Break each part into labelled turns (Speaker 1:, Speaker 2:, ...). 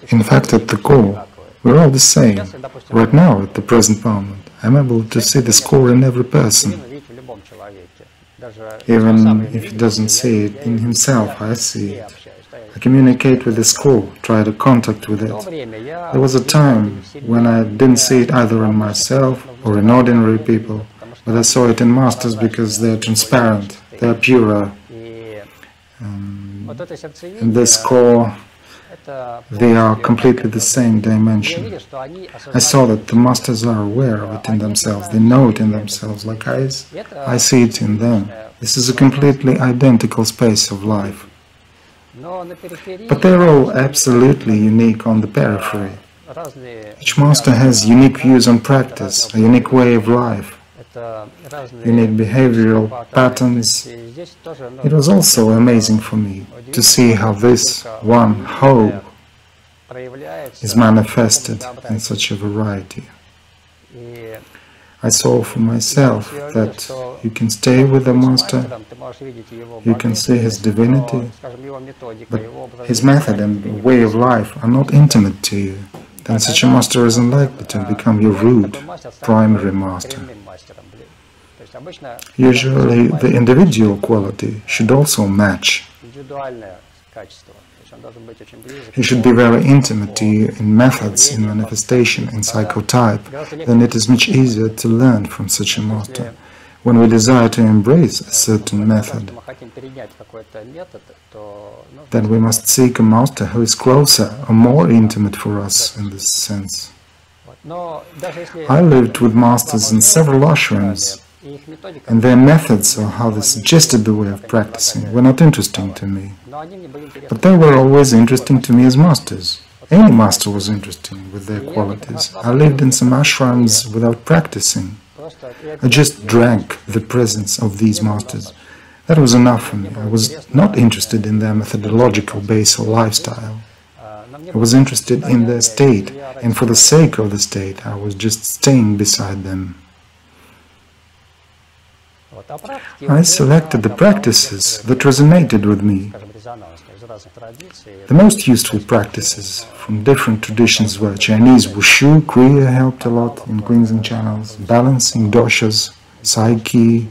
Speaker 1: In fact, at the core, we're all the same. Right now, at the present moment, I'm able to see this core in every person. Even if he doesn't see it in himself, I see it. I communicate with this core, try to contact with it. There was a time when I didn't see it either in myself or in ordinary people, but I saw it in masters because they're transparent, they're purer. In this core, they are completely the same dimension. I saw that the masters are aware of it in themselves, they know it in themselves, like I see it in them. This is a completely identical space of life. But they're all absolutely unique on the periphery. Each master has unique views on practice, a unique way of life, unique behavioral patterns. It was also amazing for me to see how this one whole is manifested in such a variety. I saw for myself that you can stay with the master, you can see his divinity, but his method and way of life are not intimate to you. Then such a master is unlikely to become your root, primary master. Usually the individual quality should also match. He should be very intimate to you in methods, in manifestation, in psychotype. Then it is much easier to learn from such a master. When we desire to embrace a certain method, then we must seek a master who is closer or more intimate for us in this sense. I lived with masters in several ashrams, and their methods or how they suggested the way of practicing were not interesting to me. But they were always interesting to me as masters. Any master was interesting with their qualities. I lived in some ashrams without practicing. I just drank the presence of these masters. That was enough for me. I was not interested in their methodological base or lifestyle. I was interested in their state, and for the sake of the state, I was just staying beside them. I selected the practices that resonated with me. The most useful practices from different traditions were Chinese Wushu, Kriya helped a lot in cleansing channels, balancing doshas, Psyche,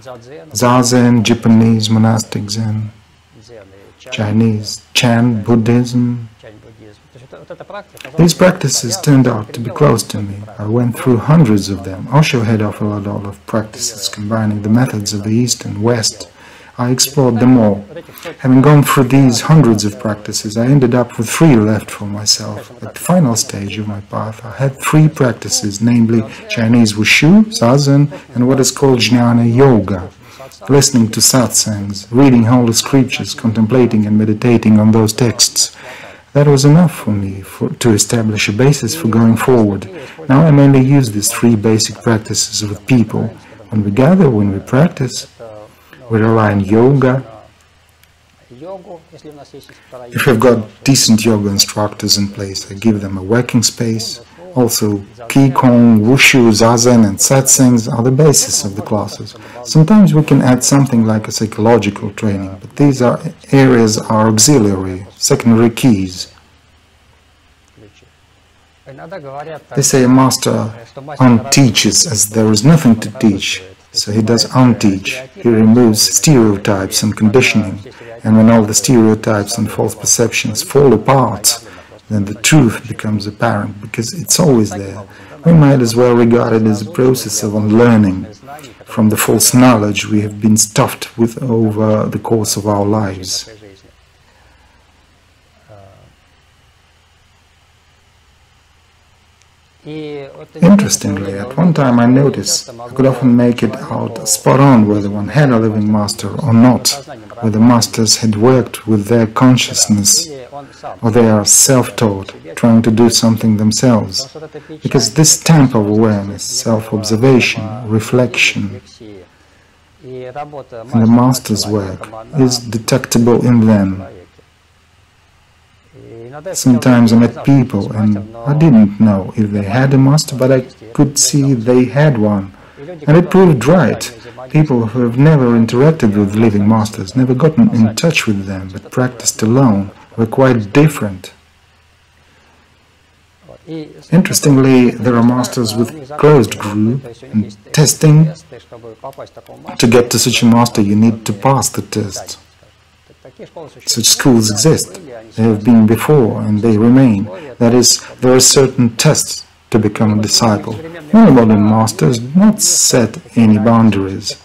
Speaker 1: Zazen, Japanese monastic Zen, Chinese Chan Buddhism. These practices turned out to be close to me. I went through hundreds of them. Osho had offered a lot of practices combining the methods of the East and West. I explored them all. Having gone through these hundreds of practices, I ended up with 3 left for myself. At the final stage of my path, I had 3 practices, namely Chinese Wushu, Zazen, and what is called Jnana Yoga. Listening to satsangs, reading holy scriptures, contemplating and meditating on those texts. That was enough for me to establish a basis for going forward. Now I mainly use these 3 basic practices with people. When we gather, when we practice, we rely on yoga. If we've got decent yoga instructors in place, I give them a working space. Also, Qigong, Wushu, Zazen and Satsangs are the basis of the classes. Sometimes we can add something like a psychological training, but these areas are auxiliary, secondary keys. They say a master unteaches as there is nothing to teach, so he does unteach. He removes stereotypes and conditioning, and when all the stereotypes and false perceptions fall apart, then the truth becomes apparent, because it's always there. We might as well regard it as a process of unlearning from the false knowledge we have been stuffed with over the course of our lives. Interestingly, at one time I noticed I could often make it out spot on whether one had a living master or not, whether masters had worked with their consciousness or they are self-taught, trying to do something themselves, because this stamp of awareness, self-observation, reflection, and the master's work is detectable in them. Sometimes I met people and I didn't know if they had a master, but I could see they had one. And it proved right. People who have never interacted with living masters, never gotten in touch with them, but practiced alone, were quite different. Interestingly, there are masters with closed group, and testing. To get to such a master, you need to pass the test. Such schools exist. They have been before, and they remain. That is, there are certain tests to become a disciple. Many modern masters do not set any boundaries.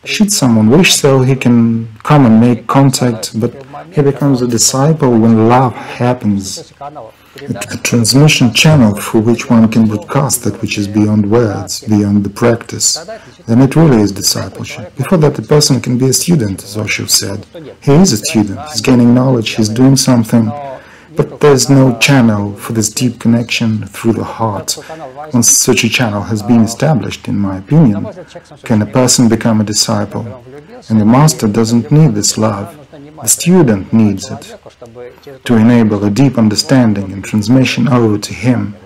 Speaker 1: Should someone wish so, he can come and make contact, but he becomes a disciple when love happens. A transmission channel through which one can broadcast that which is beyond words, beyond the practice. Then it really is discipleship. Before that, a person can be a student, as Osho said. He is a student, he's gaining knowledge, he's doing something, but there's no channel for this deep connection through the heart. Once such a channel has been established, in my opinion, can a person become a disciple. And the master doesn't need this love. The student needs it to enable a deep understanding and transmission over to him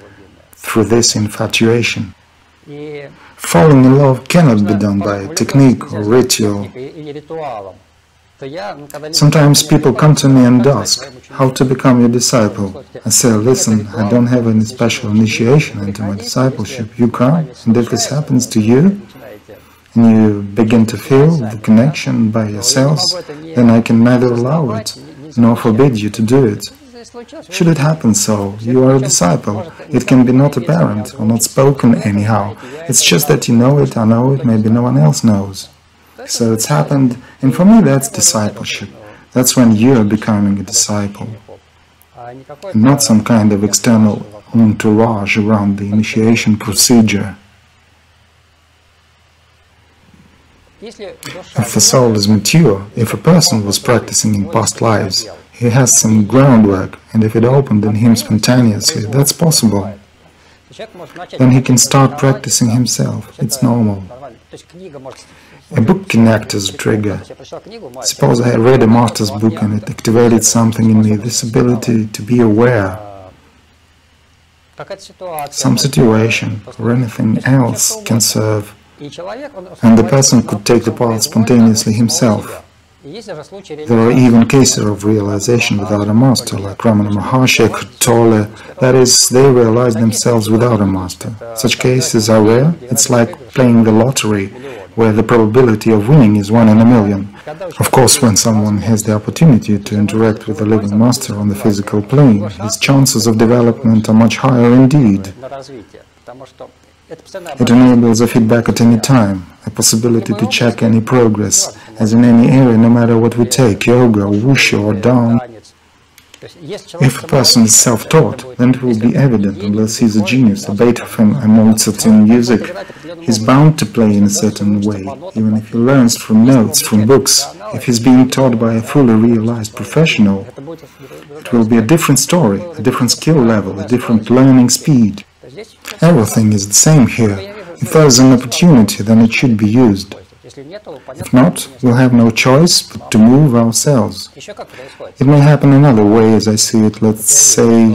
Speaker 1: through this infatuation. Falling in love cannot be done by technique or ritual. Sometimes people come to me and ask, how to become your disciple? I say, listen, I don't have any special initiation into my discipleship. You come, and if this happens to you, and you begin to feel the connection by yourselves, then I can neither allow it, nor forbid you to do it. Should it happen so, you are a disciple. It can be not apparent, or not spoken anyhow. It's just that you know it, I know it, maybe no one else knows. So it's happened, and for me that's discipleship. That's when you are becoming a disciple, and not some kind of external entourage around the initiation procedure. If the soul is mature, if a person was practicing in past lives, he has some groundwork, and if it opened in him spontaneously, that's possible. Then he can start practicing himself. It's normal. A book can act as a trigger. Suppose I read a master's book and it activated something in me, this ability to be aware. Some situation or anything else can serve, and the person could take the path spontaneously himself. There are even cases of realization without a master, like Ramana Maharshi, Tolle, that is, they realize themselves without a master. Such cases are rare. It's like playing the lottery, where the probability of winning is 1 in a million. Of course, when someone has the opportunity to interact with a living master on the physical plane, his chances of development are much higher indeed. It enables a feedback at any time, a possibility to check any progress, as in any area, no matter what we take, yoga, wushu or dance. If a person is self-taught, then it will be evident, unless he's a genius, a Beethoven, a Mozart in music. He's bound to play in a certain way, even if he learns from notes, from books. If he's being taught by a fully realized professional, it will be a different story, a different skill level, a different learning speed. Everything is the same here. If there is an opportunity, then it should be used. If not, we'll have no choice but to move ourselves. It may happen another way, as I see it. Let's say,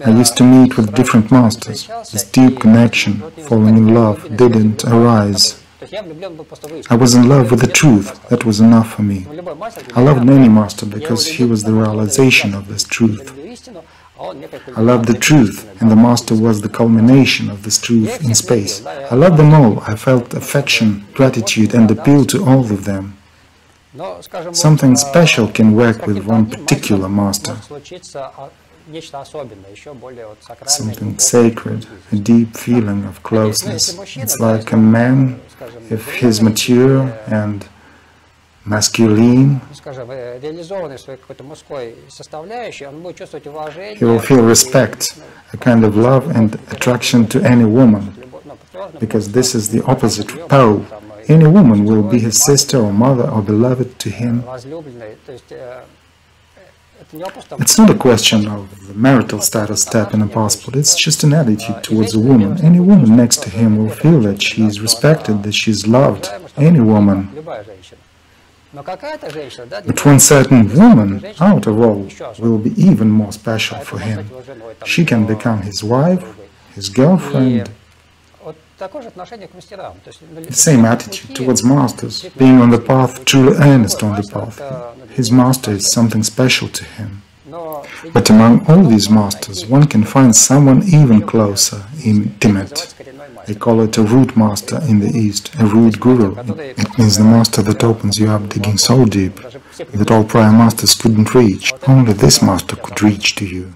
Speaker 1: I used to meet with different masters. This deep connection, falling in love, didn't arise. I was in love with the truth. That was enough for me. I loved any master because he was the realization of this truth. I loved the truth, and the master was the culmination of this truth in space. I loved them all. I felt affection, gratitude, and appeal to all of them. Something special can work with one particular master. Something sacred, a deep feeling of closeness. It's like a man, if he's mature and masculine, he will feel respect, a kind of love and attraction to any woman, because this is the opposite pole. Any woman will be his sister or mother or beloved to him. It's not a question of the marital status step in a passport, it's just an attitude towards a woman. Any woman next to him will feel that she is respected, that she is loved. Any woman. But one certain woman, out of all, will be even more special for him. She can become his wife, his girlfriend. The same attitude towards masters, being on the path, truly earnest on the path. His master is something special to him. But among all these masters, one can find someone even closer, intimate. They call it a root master in the East, a root guru. It means the master that opens you up, digging so deep that all prior masters couldn't reach. Only this master could reach to you.